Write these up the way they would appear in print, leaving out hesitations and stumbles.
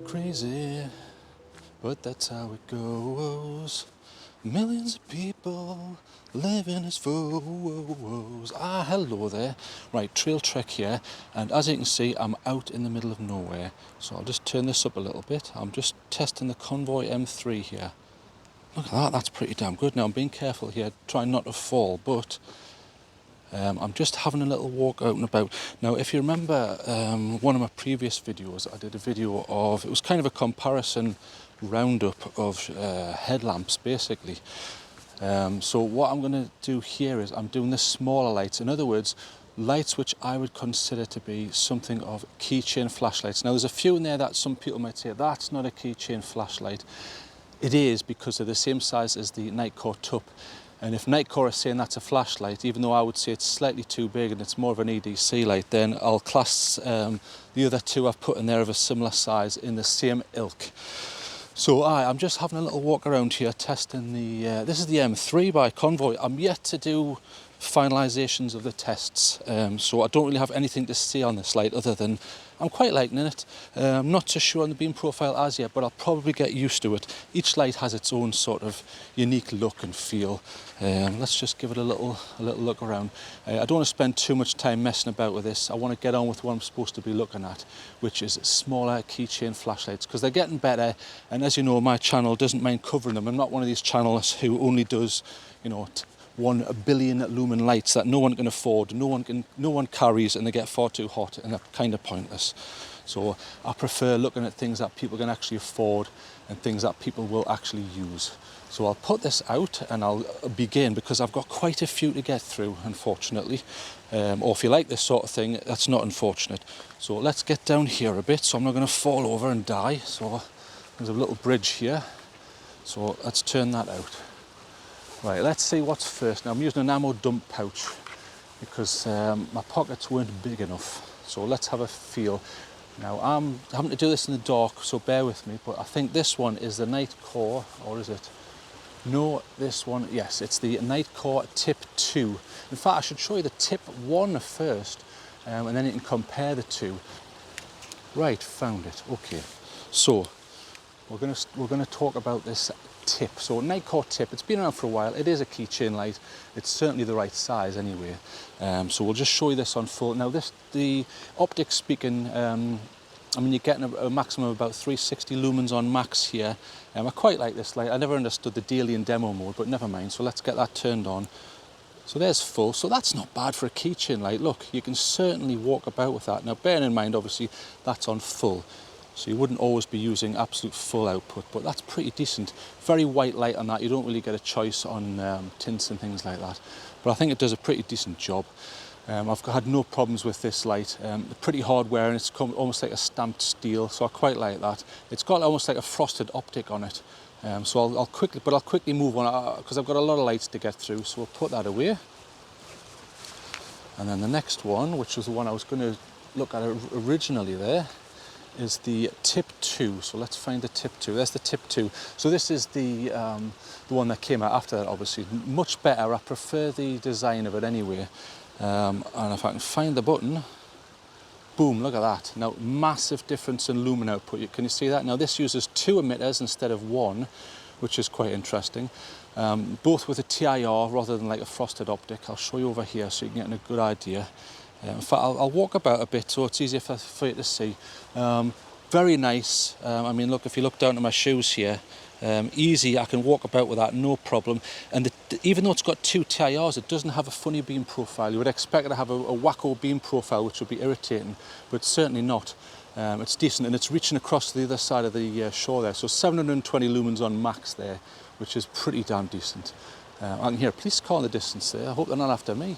Crazy, but that's how it goes. Millions of people living as foes. Ah, hello there. Right, Trailtrek here, and as you can see, I'm out in the middle of nowhere. So I'll just turn this up a little bit. I'm just testing the Convoy M3 here. Look at that, that's pretty damn good. Now I'm being careful here, trying not to fall, but I'm just having a little walk out and about. Now, if you remember one of my previous videos, I did a video of, it was kind of a comparison roundup of headlamps, basically. So what I'm going to do here is I'm doing the smaller lights. In other words, lights which I would consider to be something of keychain flashlights. Now, there's a few in there that some people might say, that's not a keychain flashlight. It is, because they're the same size as the Nitecore Tip. And if Nitecore is saying that's a flashlight, even though I would say it's slightly too big and it's more of an EDC light, then I'll class the other two I've put in there of a similar size in the same ilk. So I'm just having a little walk around here testing the, this is the M3 by Convoy. I'm yet to do finalizations of the tests, so I don't really have anything to say on this light other than I'm quite liking it. I'm not so sure on the beam profile as yet, but I'll probably get used to it. Each light has its own sort of unique look and feel. Let's just give it a little look around. I don't want to spend too much time messing about with this. I want to get on with what I'm supposed to be looking at, which is smaller keychain flashlights, because they're getting better. And as you know, my channel doesn't mind covering them. I'm not one of these channels who only does, you know, 1 billion lumen lights that no one can afford, no one carries, and they get far too hot and they're kind of pointless. So I prefer looking at things that people can actually afford and things that people will actually use. So I'll put this out and I'll begin, because I've got quite a few to get through, unfortunately. Or if you like this sort of thing, that's not unfortunate. So let's get down here a bit so I'm not going to fall over and die. So there's a little bridge here. So let's turn that out. Right, let's see what's first. Now I'm using an ammo dump pouch because my pockets weren't big enough. So let's have a feel. Now I'm having to do this in the dark, so bear with me, but I think this one is the Nitecore, or is it? No, this one, yes, it's the Nitecore Tip 2. In fact, I should show you the Tip 1 first, and then you can compare the two. Right, found it, okay. So we're gonna talk about this Tip. So Nitecore Tip, it's been around for a while. It is a keychain light. It's certainly the right size anyway. So we'll just show you this on full. Now the optics speaking, I mean, you're getting a maximum of about 360 lumens on max here. I quite like this light. I never understood the daily and demo mode, but never mind. So let's get that turned on. So there's full. So that's not bad for a keychain light. Look, you can certainly walk about with that. Now bearing in mind, obviously, that's on full. So you wouldn't always be using absolute full output, but that's pretty decent. Very white light on that. You don't really get a choice on tints and things like that. But I think it does a pretty decent job. I've had no problems with this light. Pretty hard wearing. It's almost like a stamped steel, so I quite like that. It's got almost like a frosted optic on it. So I'll quickly move on because I've got a lot of lights to get through. So we'll put that away. And then the next one, which was the one I was going to look at originally there, is the Tip 2. So let's find the Tip 2. There's the Tip 2. So this is the one that came out after that, obviously. Much better. I prefer the design of it anyway. And if I can find the button, boom, look at that. Now, massive difference in lumen output. Can you see that? Now, this uses 2 emitters instead of 1, which is quite interesting. Both with a TIR rather than like a frosted optic. I'll show you over here so you can get a good idea. In fact, I'll walk about a bit so it's easier for you to see. Very nice. I mean, look, if you look down to my shoes here, easy, I can walk about with that, no problem. And even though it's got 2 TIRs, it doesn't have a funny beam profile. You would expect it to have a wacko beam profile, which would be irritating, but it's certainly not. It's decent, and it's reaching across to the other side of the shore there. So 720 lumens on max there, which is pretty damn decent. I can hear a police car in the distance there. I hope they're not after me.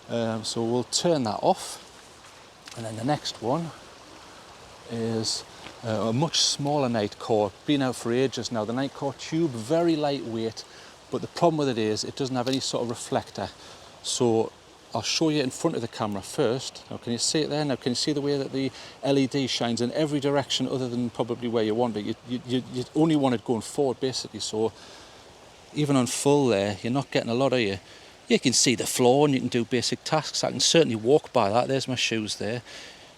So we'll turn that off. And then the next one is a much smaller Nitecore, been out for ages now. The Nitecore Tube, very lightweight, but the problem with it is it doesn't have any sort of reflector. So I'll show you in front of the camera first. Now, can you see it there? Now, can you see the way that the LED shines in every direction other than probably where you want it? You only want it going forward, basically. So even on full there, you're not getting a lot of you. You can see the floor and you can do basic tasks. I can certainly walk by that. There's my shoes there.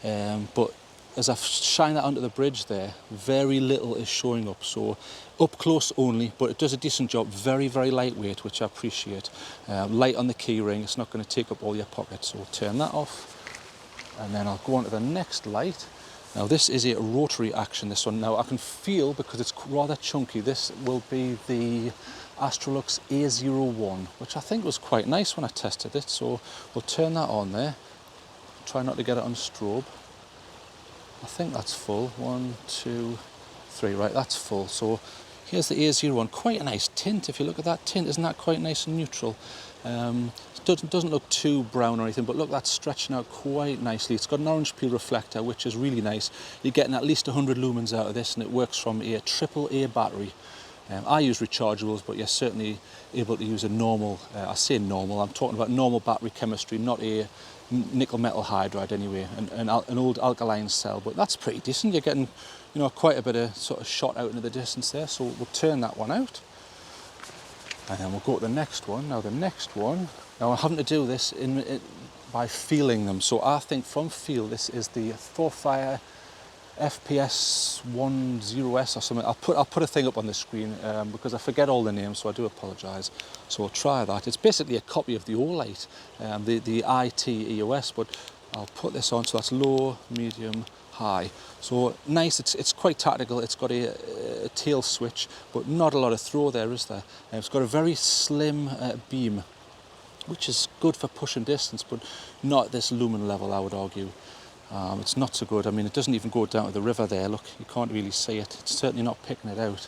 But as I shine that onto the bridge there, very little is showing up. So up close only, but it does a decent job. Very, very lightweight, which I appreciate. Light on the key ring, it's not going to take up all your pockets. So we'll turn that off. And then I'll go on to the next light. Now this is a rotary action, this one. Now I can feel, because it's rather chunky, this will be the Astrolux A01, which I think was quite nice when I tested it. So we'll turn that on there. Try not to get it on strobe. I think that's full. 1, 2, 3. Right, that's full. So here's the A01. Quite a nice tint. If you look at that tint, isn't that quite nice and neutral? It doesn't look too brown or anything, but look, that's stretching out quite nicely. It's got an orange peel reflector, which is really nice. You're getting at least 100 lumens out of this, and it works from a AAA battery. I use rechargeables, but you're certainly able to use a normal, I say normal, I'm talking about normal battery chemistry, not a nickel metal hydride anyway, an old alkaline cell, but that's pretty decent. You're getting, you know, quite a bit of sort of shot out into the distance there, so we'll turn that one out. And then we'll go to the next one. Now the next one, now I'm having to do this by feeling them, so I think from feel this is the Thorfire PF01S or something. I'll put a thing up on the screen because I forget all the names, so I do apologise. So we'll try that. It's basically a copy of the Olight, the I3T but I'll put this on, so that's low, medium, high. So nice, it's quite tactical. It's got a tail switch, but not a lot of throw there, is there? It's got a very slim beam, which is good for pushing distance, but not at this lumen level, I would argue. It's not so good. I mean, it doesn't even go down to the river there. Look, you can't really see it. It's certainly not picking it out.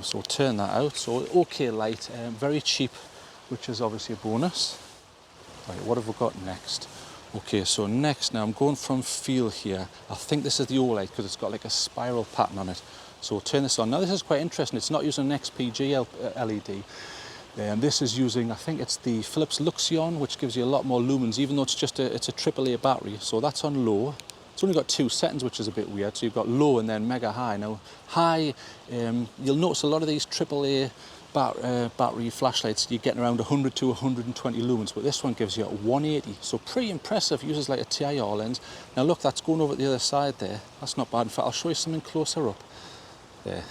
So we'll turn that out. So okay light, very cheap, which is obviously a bonus. Right, what have we got next? Okay, so next, now I'm going from feel here. I think this is the Olight because it's got like a spiral pattern on it. So we'll turn this on. Now this is quite interesting. It's not using an XPG LED. This is using, I think it's the Philips Luxion, which gives you a lot more lumens, even though it's just it's a AAA battery. So that's on low. It's only got 2 settings, which is a bit weird. So you've got low and then mega high. Now high, you'll notice a lot of these AAA battery flashlights, you're getting around 100 to 120 lumens, but this one gives you 180. So pretty impressive. Uses like a TIR lens. Now look, that's going over at the other side there. That's not bad. In fact, I'll show you something closer up. There.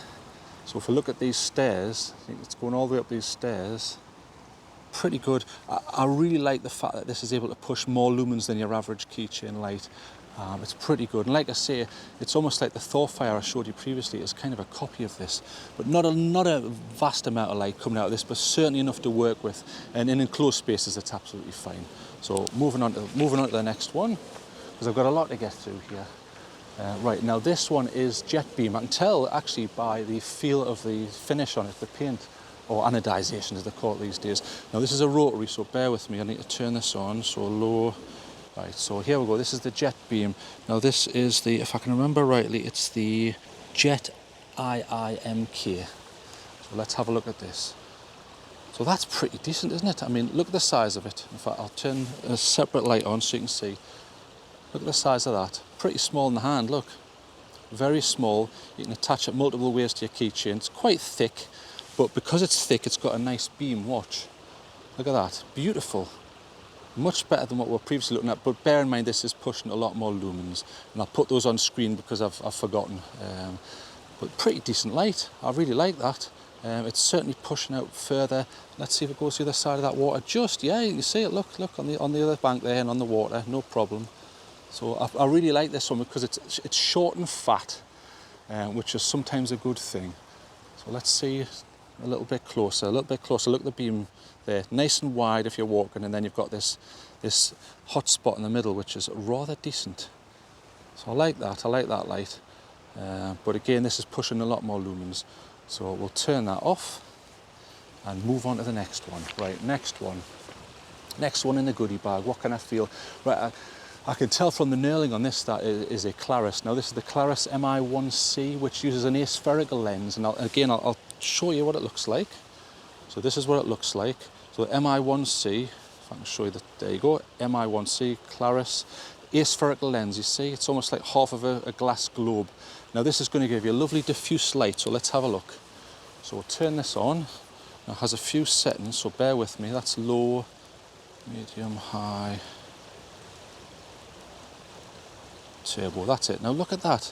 So if we look at these stairs, I think it's going all the way up these stairs. Pretty good. I really like the fact that this is able to push more lumens than your average keychain light. It's pretty good. And like I say, it's almost like the Thorfire I showed you previously is kind of a copy of this. But not a vast amount of light coming out of this, but certainly enough to work with. And in enclosed spaces, it's absolutely fine. So moving on to the next one, because I've got a lot to get through here. Right, now this one is Jetbeam. I can tell actually by the feel of the finish on it, the paint, or anodization as they call it these days. Now this is a rotary, so bear with me, I need to turn this on, so low. Right, so here we go, this is the Jetbeam. Now this is the, if I can remember rightly, it's the Jet IIMK. So let's have a look at this. So that's pretty decent, isn't it? I mean, look at the size of it. In fact, I'll turn a separate light on so you can see. Look at the size of that. Pretty small in the hand, look. Very small. You can attach it multiple ways to your keychain. It's quite thick, but because it's thick, it's got a nice beam. Watch. Look at that. Beautiful. Much better than what we were previously looking at, but bear in mind this is pushing a lot more lumens. And I'll put those on screen because I've forgotten. But pretty decent light. I really like that. It's certainly pushing out further. Let's see if it goes to the other side of that water. Just, yeah, you can see it. Look on the other bank there and on the water. No problem. So I really like this one because it's short and fat, which is sometimes a good thing. So let's see a little bit closer, Look at the beam there, nice and wide if you're walking, and then you've got this hot spot in the middle, which is rather decent. So I like that light. But again, this is pushing a lot more lumens. So we'll turn that off and move on to the next one. Right, next one in the goodie bag. What can I feel? Right. I can tell from the knurling on this that it is a Klaris. Now this is the Klaris Mi1C, which uses an aspherical lens, and I'll show you what it looks like. So this is what it looks like. So the Mi1C, if I can show you that, there you go, Mi1C, Klaris, aspherical lens, you see, it's almost like half of a glass globe. Now this is going to give you a lovely diffuse light, so let's have a look. So we'll turn this on. Now it has a few settings, so bear with me. That's low, medium, high, turbo, that's it. Now look at that.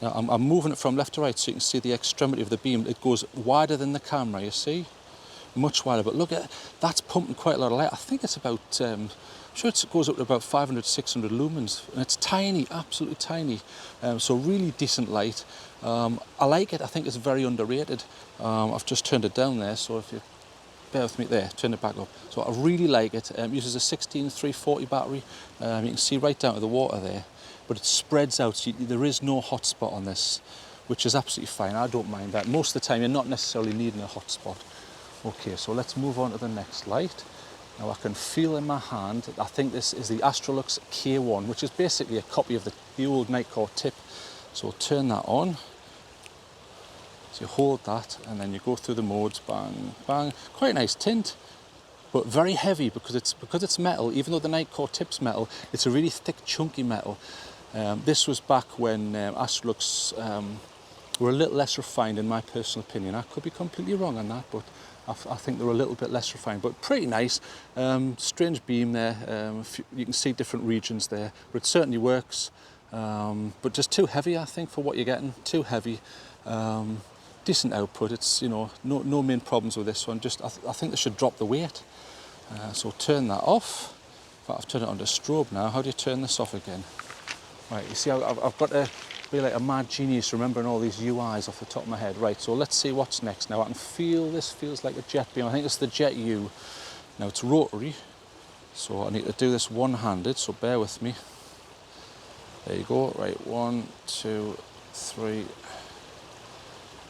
Now I'm moving it from left to right so you can see the extremity of the beam. It goes wider than the camera, you see? Much wider, but look at, that's pumping quite a lot of light. I think it's about, I'm sure it goes up to about 500, 600 lumens, and it's tiny, absolutely tiny. So really decent light. I like it, I think it's very underrated. I've just turned it down there, so if you bear with me there, turn it back up. So I really like it. It uses a 16340 battery. You can see right down to the water there, but it spreads out, so there is no hotspot on this, which is absolutely fine. I don't mind that. Most of the time you're not necessarily needing a hotspot. Okay, so let's move on to the next light. Now I can feel in my hand, I think this is the Astrolux K1, which is basically a copy of the old Nitecore Tip. So turn that on. So you hold that and then you go through the modes, bang, bang. Quite a nice tint, but very heavy because it's metal. Even though the Nitecore Tip's metal, it's a really thick, chunky metal. This was back when Astrolux were a little less refined, in my personal opinion. I could be completely wrong on that, but I think they were a little bit less refined, but pretty nice. Strange beam there. You can see different regions there, but it certainly works. But just too heavy, I think, for what you're getting. Too heavy. Decent output. It's, you know, no main problems with this one. Just I think they should drop the weight. So turn that off. In fact, I've turned it on to strobe now. How do you turn this off again? Right, you see, I've got to be like a mad genius remembering all these UIs off the top of my head. Right, so let's see what's next. Now I can feel this feels like a Jetbeam. I think it's the Jet U. Now it's rotary, so I need to do this one-handed, so bear with me. There you go. Right, 1, 2, 3.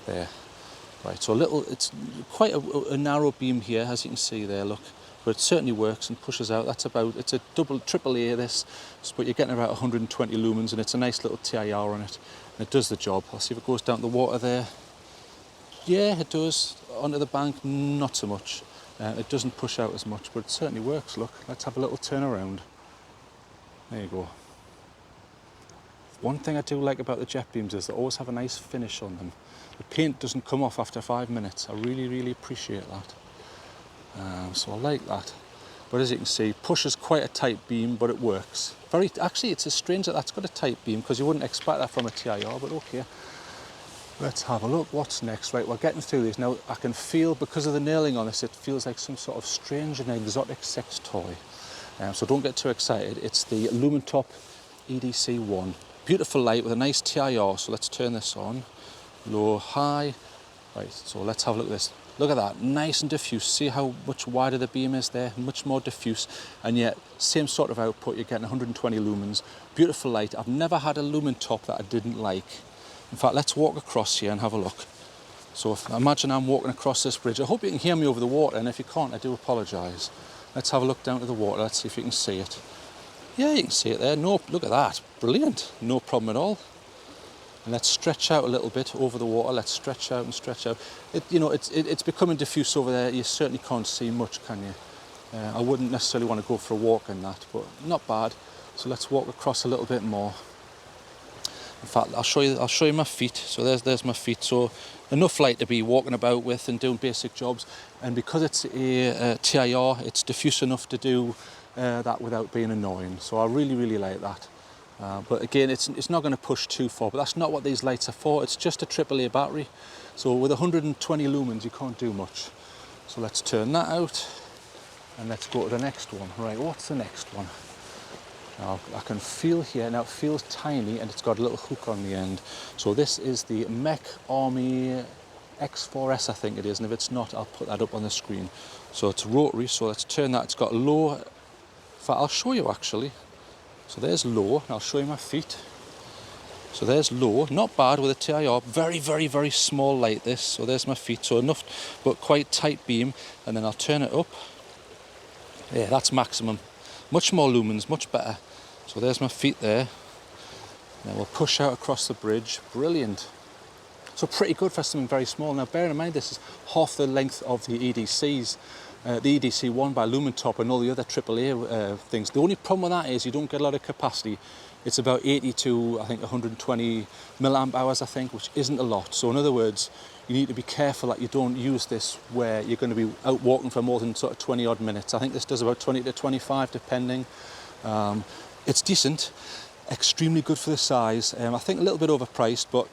There. Right, so it's quite a narrow beam here, as you can see there, look. But it certainly works and pushes out. That's about, it's a triple A this, but you're getting about 120 lumens, and it's a nice little TIR on it. And it does the job. I'll see if it goes down to the water there. Yeah, it does. Onto the bank, not so much. It doesn't push out as much, but it certainly works, look. Let's have a little turn around. There you go. One thing I do like about the Jetbeams is they always have a nice finish on them. The paint doesn't come off after 5 minutes. I really, really appreciate that. So I like that. But as you can see, pushes quite a tight beam, but it works. Actually, it's strange that that's got a tight beam because you wouldn't expect that from a TIR, but okay. Let's have a look. What's next? Right, we're getting through these. Now, I can feel, because of the nailing on this, it feels like some sort of strange and exotic sex toy. So don't get too excited. It's the Lumintop EDC01. Beautiful light with a nice TIR. So let's turn this on. Low, high. Right, so let's have a look at this. Look at that, nice and diffuse. See how much wider the beam is there? Much more diffuse, and yet same sort of output. You're getting 120 lumens. Beautiful light. I've never had a Lumintop that I didn't like. In fact, let's walk across here and have a look. So imagine I'm walking across this bridge. I hope you can hear me over the water, and if you can't, I do apologise. Let's have a look down to the water. Let's see if you can see it. Yeah, you can see it there. No, look at that. Brilliant. No problem at all. And let's stretch out a little bit over the water. Let's stretch out and stretch out. It's becoming diffuse over there. You certainly can't see much, can you? I wouldn't necessarily want to go for a walk in that, but not bad. So let's walk across a little bit more. In fact, I'll show you my feet. So there's my feet. So enough light to be walking about with and doing basic jobs. And because it's a TIR, it's diffuse enough to do that without being annoying. So I really, really like that. But again, it's not going to push too far, but that's not what these lights are for. It's just a AAA battery. So with 120 lumens, you can't do much. So let's turn that out and let's go to the next one. Right, what's the next one? Now, I can feel here, now it feels tiny and it's got a little hook on the end. So this is the MecArmy X4S, I think it is, and if it's not, I'll put that up on the screen. So it's rotary, so let's turn that. It's got low, in fact, I'll show you actually. So there's low, and I'll show you my feet. So there's low, not bad with a TIR, very, very, very small light this. So there's my feet, so enough, but quite tight beam. And then I'll turn it up. Yeah, that's maximum. Much more lumens, much better. So there's my feet there. Then we'll push out across the bridge. Brilliant. So pretty good for something very small. Now bear in mind this is half the length of the EDCs, the EDC01 by Lumintop and all the other AAA things. The only problem with that is you don't get a lot of capacity. It's about 80 to I think 120 milliamp hours I think, which isn't a lot. So in other words, you need to be careful that you don't use this where you're going to be out walking for more than sort of 20 odd minutes. I think this does about 20 to 25 depending. It's decent, extremely good for the size. I think a little bit overpriced, but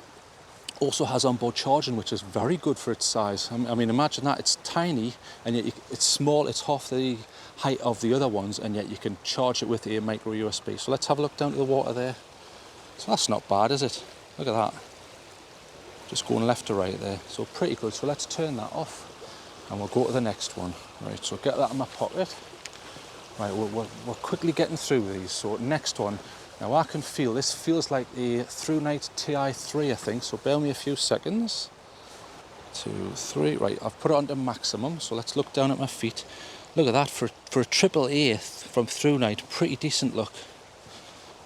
also has onboard charging, which is very good for its size. I mean, imagine that, it's tiny and yet it's small, it's half the height of the other ones, and yet you can charge it with a micro USB. So let's have a look down to the water there. So that's not bad, is it? Look at that. Just going left to right there. So pretty good. So let's turn that off and we'll go to the next one. Right, so get that in my pocket. Right, we're quickly getting through these. So next one. Now I can feel, this feels like the Thrunite Ti3 I think, so bear me a few seconds. 2, 3, right, I've put it onto maximum, so let's look down at my feet. Look at that, for a AAA from Thrunite, pretty decent look.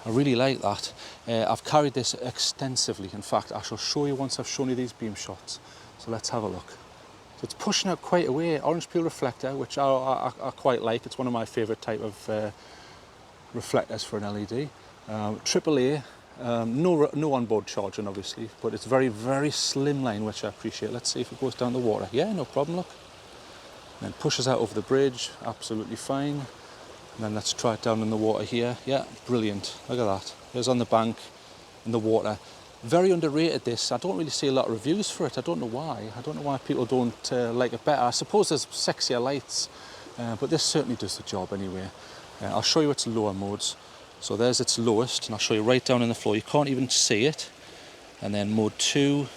I really like that. I've carried this extensively, in fact I shall show you once I've shown you these beam shots. So let's have a look. So it's pushing out quite a way, orange peel reflector, which I quite like, it's one of my favourite type of reflectors for an LED. AAA, no onboard charging obviously, but it's very, very slimline, which I appreciate. Let's see if it goes down the water. Yeah, no problem, look. And then pushes out over the bridge, absolutely fine. And then let's try it down in the water here. Yeah, brilliant, look at that. There's on the bank, in the water. Very underrated this, I don't really see a lot of reviews for it, I don't know why. I don't know why people don't like it better. I suppose there's sexier lights, but this certainly does the job anyway. I'll show you its lower modes. So there's its lowest, and I'll show you right down in the floor. You can't even see it. And then mode 2,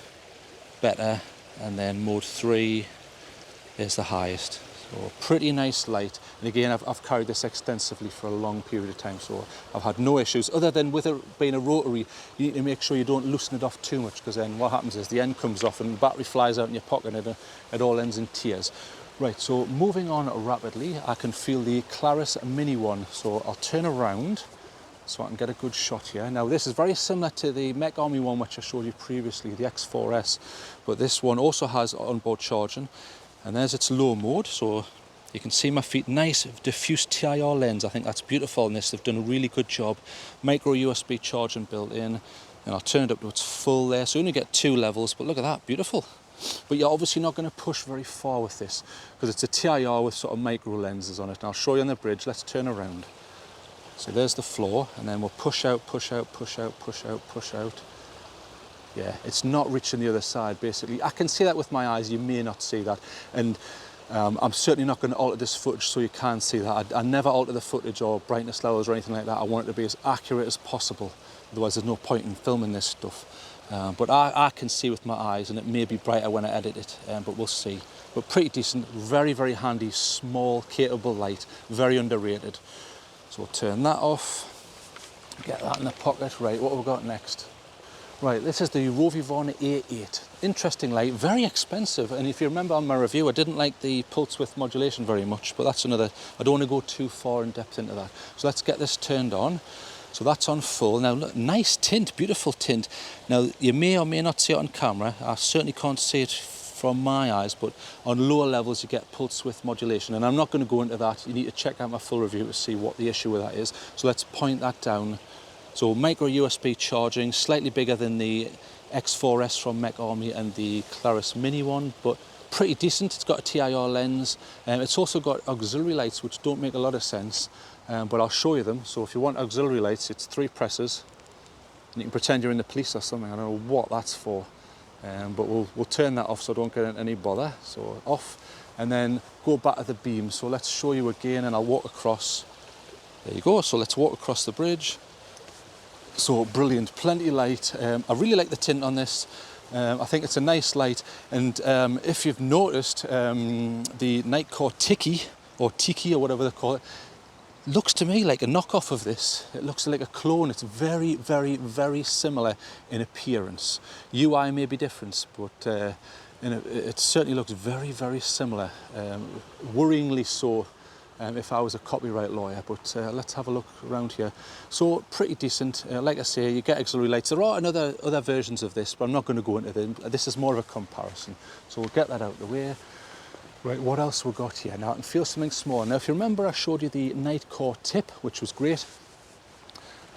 better. And then mode 3 is the highest. So pretty nice light. And again, I've carried this extensively for a long period of time, so I've had no issues. Other than with it being a rotary, you need to make sure you don't loosen it off too much, because then what happens is the end comes off and the battery flies out in your pocket and it all ends in tears. Right, so moving on rapidly, I can feel the Klaris Mini one. So I'll turn around so I can get a good shot here. Now this is very similar to the MecArmy one which I showed you previously, the X4S, but this one also has onboard charging, and there's its low mode, so you can see my feet, nice diffuse TIR lens. I think that's beautiful in this, they've done a really good job. Micro USB charging built in, and I'll turn it up to its full there, so you only get 2 levels, but look at that, beautiful. But you're obviously not going to push very far with this, because it's a TIR with sort of micro lenses on it. And I'll show you on the bridge, let's turn around. So there's the floor, and then we'll push out, push out, push out, push out, push out. Yeah, it's not reaching the other side, basically. I can see that with my eyes, you may not see that. And I'm certainly not going to alter this footage so you can see that. I never alter the footage or brightness levels or anything like that. I want it to be as accurate as possible. Otherwise, there's no point in filming this stuff. But I can see with my eyes, and it may be brighter when I edit it, but we'll see. But pretty decent, very, very handy, small, capable light, very underrated. So we'll turn that off, get that in the pocket. Right, what have we got next? Right, this is the Rovivon A8. Interesting light, very expensive. And if you remember on my review, I didn't like the pulse width modulation very much, but that's another, I don't want to go too far in depth into that. So let's get this turned on. So that's on full. Now look, nice tint, beautiful tint. Now you may or may not see it on camera. I certainly can't see it from my eyes, but on lower levels you get pulse width modulation, and I'm not going to go into that. You need to check out my full review to see what the issue with that is. So let's point that down. So micro USB charging, slightly bigger than the X4S from MecArmy and the Klaris Mini one, but pretty decent. It's got a TIR lens, and it's also got auxiliary lights which don't make a lot of sense, but I'll show you them. So if you want auxiliary lights, it's 3 presses, and you can pretend you're in the police or something. I don't know what that's for. But we'll turn that off so I don't get any bother. So off, and then go back to the beam. So let's show you again, and I'll walk across. There you go. So let's walk across the bridge. So brilliant, plenty light. I really like the tint on this. I think it's a nice light. And if you've noticed, the Nitecore Tiki, or Tiki, or whatever they call it, looks to me like a knockoff of this. It looks like a clone. It's very, very, very similar in appearance. UI may be different, but it certainly looks very, very similar. Worryingly so. if I was a copyright lawyer, but let's have a look around here. So pretty decent. Like I say, you get auxiliary lights. There are other versions of this, but I'm not going to go into them. This is more of a comparison. So we'll get that out of the way. Right, what else we got here? Now I can feel something small. Now if you remember, I showed you the Nitecore Tip, which was great.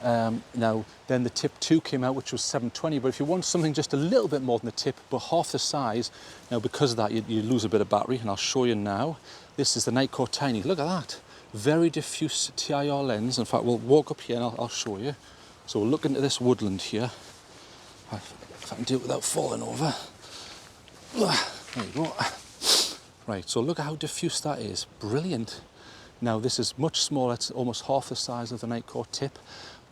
Now then the Tip 2 came out, which was 720, but if you want something just a little bit more than the Tip, but half the size, now because of that you lose a bit of battery, and I'll show you now. This is the Nitecore TINI. Look at that. Very diffuse TIR lens. In fact, we'll walk up here and I'll show you. So we'll look into this woodland here. If I can do it without falling over. There you go. Right, so look at how diffuse that is. Brilliant. Now this is much smaller. It's almost half the size of the Nitecore Tip.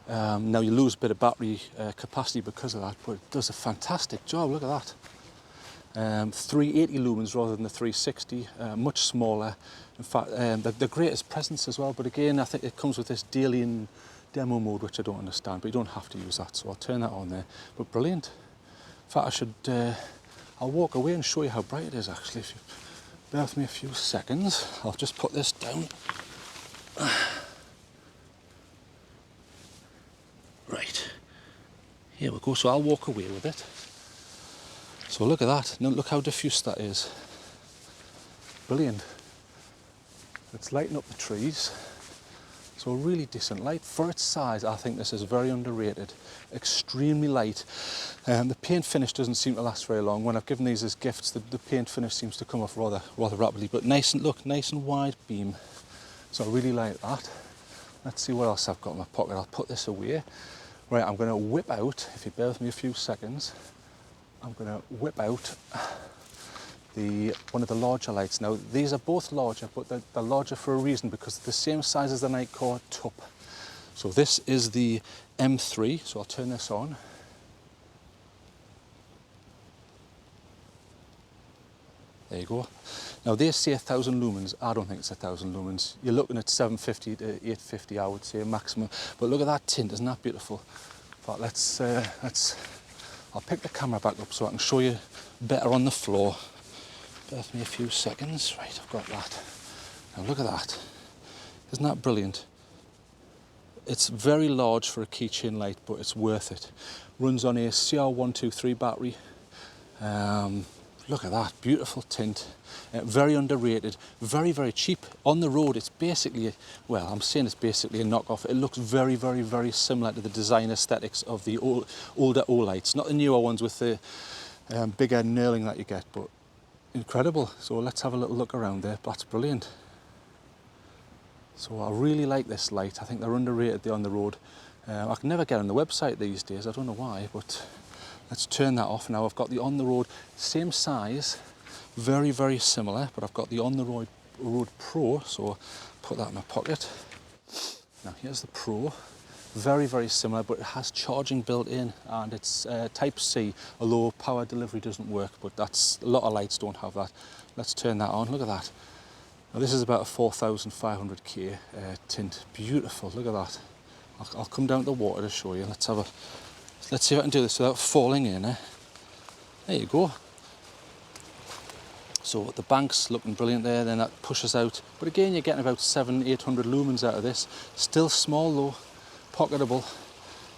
Now you lose a bit of battery capacity because of that, but it does a fantastic job. Look at that. 380 lumens rather than the 360, much smaller. In fact, the greatest presence as well, but again, I think it comes with this daily in demo mode, which I don't understand, but you don't have to use that, so I'll turn that on there. But brilliant. In fact, I should, I'll walk away and show you how bright it is actually. If you bear with me a few seconds, I'll just put this down. Right, here we go, so I'll walk away with it. So look at that, now look how diffuse that is. Brilliant. It's lighting up the trees. So a really decent light. For its size, I think this is very underrated. Extremely light. The paint finish doesn't seem to last very long. When I've given these as gifts, the paint finish seems to come off rather rapidly, but nice and wide beam. So I really like that. Let's see what else I've got in my pocket. I'll put this away. Right, I'm going to whip out, if you bear with me a few seconds, I'm going to whip out one of the larger lights. Now, these are both larger, but they're larger for a reason, because they're the same size as the Nitecore TUP. So this is the M3, so I'll turn this on. There you go. Now they say 1,000 lumens. I don't think it's 1,000 lumens. You're looking at 750 to 850, I would say, maximum. But look at that tint, isn't that beautiful? But I'll pick the camera back up so I can show you better on the floor. Bear with me a few seconds. Right, I've got that. Now look at that. Isn't that brilliant? It's very large for a keychain light, but it's worth it. Runs on a CR123 battery. Look at that, beautiful tint. Very underrated, very, very cheap. On the road, it's basically, well, I'm saying it's basically a knockoff. It looks very, very, very similar to the design aesthetics of the older Olights. Not the newer ones with the bigger knurling that you get, but incredible. So let's have a little look around there. That's brilliant. So I really like this light. I think they're underrated, they're on the road. I can never get on the website these days. I don't know why, but let's turn that off. Now I've got the on the road, same size, very, very similar, but I've got the on the road Pro, so put that in my pocket. Now here's the Pro, very, very similar, but it has charging built in, and it's Type C, although power delivery doesn't work, but a lot of lights don't have that. Let's turn that on, look at that. Now this is about a 4500K tint, beautiful, look at that. I'll come down to the water to show you. Let's see if I can do this without falling in. There you go. So the bank's looking brilliant there, then that pushes out. But again, you're getting about 700-800 lumens out of this. Still small though, pocketable.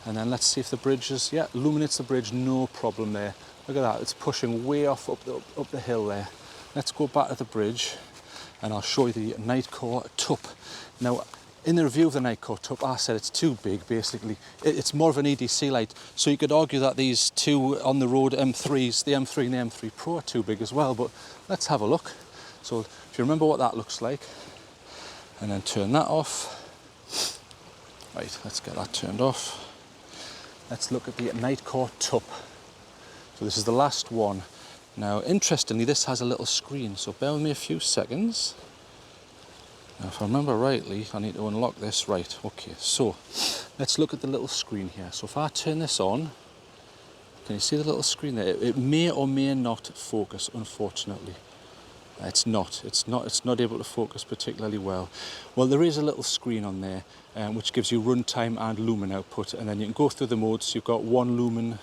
And then let's see if the bridge is, yeah, illuminates the bridge, no problem there. Look at that, it's pushing way off up the hill there. Let's go back to the bridge and I'll show you the Nitecore TUP. Now, in the review of the Nitecore TUP, I said it's too big, basically. It's more of an EDC light. So you could argue that these two on-the-road M3s, the M3 and the M3 Pro, are too big as well, but let's have a look. So if you remember what that looks like, and then turn that off. Right, let's get that turned off. Let's look at the Nitecore TUP. So this is the last one. Now, interestingly, this has a little screen, so bear with me a few seconds. Now, if I remember rightly, I need to unlock this. Right, okay, so let's look at the little screen here. So if I turn this on, can you see the little screen there? It may or may not focus, unfortunately. It's not able to focus particularly well. Well, there is a little screen on there which gives you runtime and lumen output, and then you can go through the modes. You've got 1 lumen,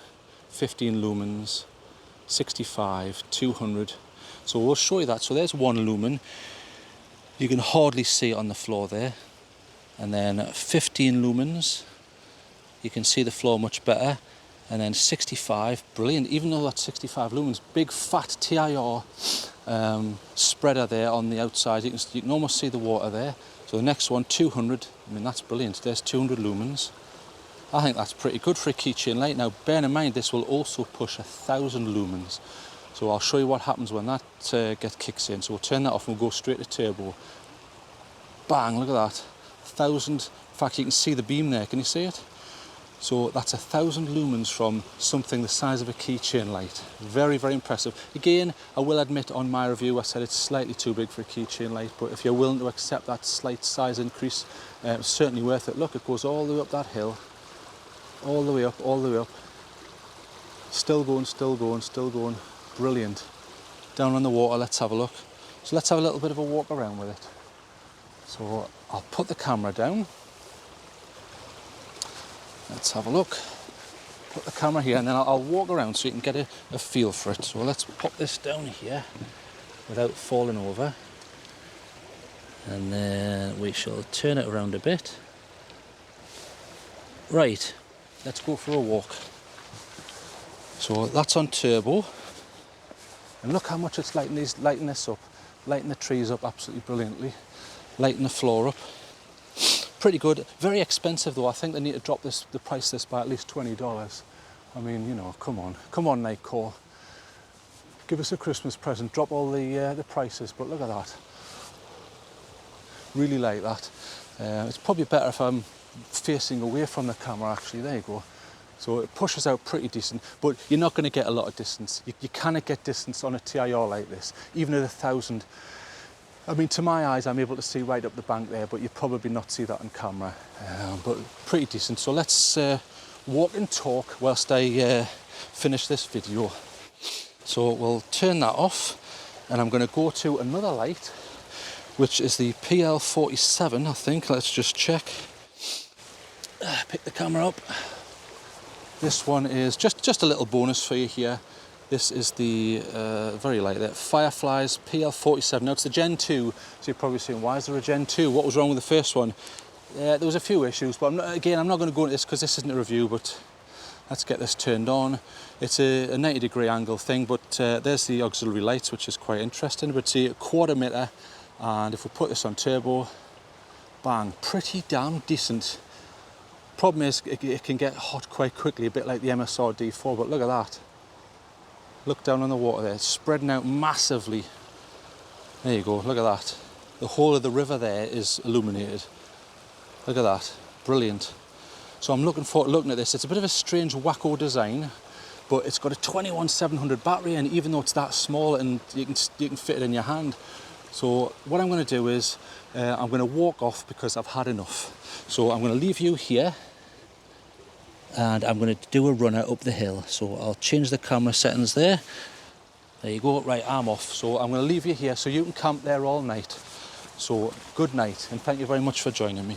15 lumens, 65, 200. So we'll show you that. So there's 1 lumen. You can hardly see it on the floor there. And then 15 lumens, you can see the floor much better. And then 65, brilliant. Even though that's 65 lumens, big fat TIR spreader there on the outside. You can almost see the water there. So the next one, 200. I mean, that's brilliant. There's 200 lumens. I think that's pretty good for a keychain light. Now, bear in mind, this will also push 1,000 lumens. So I'll show you what happens when that kicks in. So we'll turn that off and we'll go straight to turbo. Bang, look at that. 1,000, in fact, you can see the beam there. Can you see it? So that's 1,000 lumens from something the size of a keychain light. Very, very impressive. Again, I will admit on my review, I said it's slightly too big for a keychain light, but if you're willing to accept that slight size increase, it's certainly worth it. Look, it goes all the way up that hill, all the way up, all the way up. Still going, still going, still going. Brilliant. Down on the water, let's have a look. So let's have a little bit of a walk around with it. So I'll put the camera down. Let's have a look. Put the camera here and then I'll walk around so you can get a feel for it. So let's pop this down here without falling over. And then we shall turn it around a bit. Right, let's go for a walk. So that's on turbo. And look how much it's lighting this up. Lighting the trees up absolutely brilliantly. Lighting the floor up. Pretty good. Very expensive though. I think they need to drop the price this by at least $20. I mean, you know, come on Nitecore. Give us a Christmas present. Drop all the prices. But look at that. Really like that. It's probably better if I'm facing away from the camera. Actually, there you go. So it pushes out pretty decent, but you're not going to get a lot of distance. You cannot get distance on a TIR like this, even at 1,000. I mean, to my eyes, I'm able to see right up the bank there, but you probably not see that on camera. But pretty decent. So let's walk and talk whilst I finish this video. So we'll turn that off, and I'm going to go to another light, which is the PL47, I think. Let's just check. Pick the camera up. This one is just a little bonus for you here. This is the very light there, Fireflies PL47. Now it's the Gen 2, so you're probably saying, why is there a Gen 2? What was wrong with the first one? There was a few issues, but I'm not going to go into this because this isn't a review, but let's get this turned on. It's a 90-degree angle thing, but there's the auxiliary lights, which is quite interesting. But see, a quad emitter, and if we put this on turbo, bang, pretty damn decent. Problem is, it can get hot quite quickly, a bit like the MSR D4, but look at that. Look down on the water there, it's spreading out massively. There you go, look at that. The whole of the river there is illuminated. Look at that, brilliant. So I'm looking forward to looking at this. It's a bit of a strange wacko design, but it's got a 21700 battery, and even though it's that small, and you can fit it in your hand. So what I'm going to do is, I'm going to walk off because I've had enough. So I'm going to leave you here, and I'm going to do a runner up the hill. So I'll change the camera settings there. There you go, right, I'm off. So I'm going to leave you here so you can camp there all night. So good night, and thank you very much for joining me.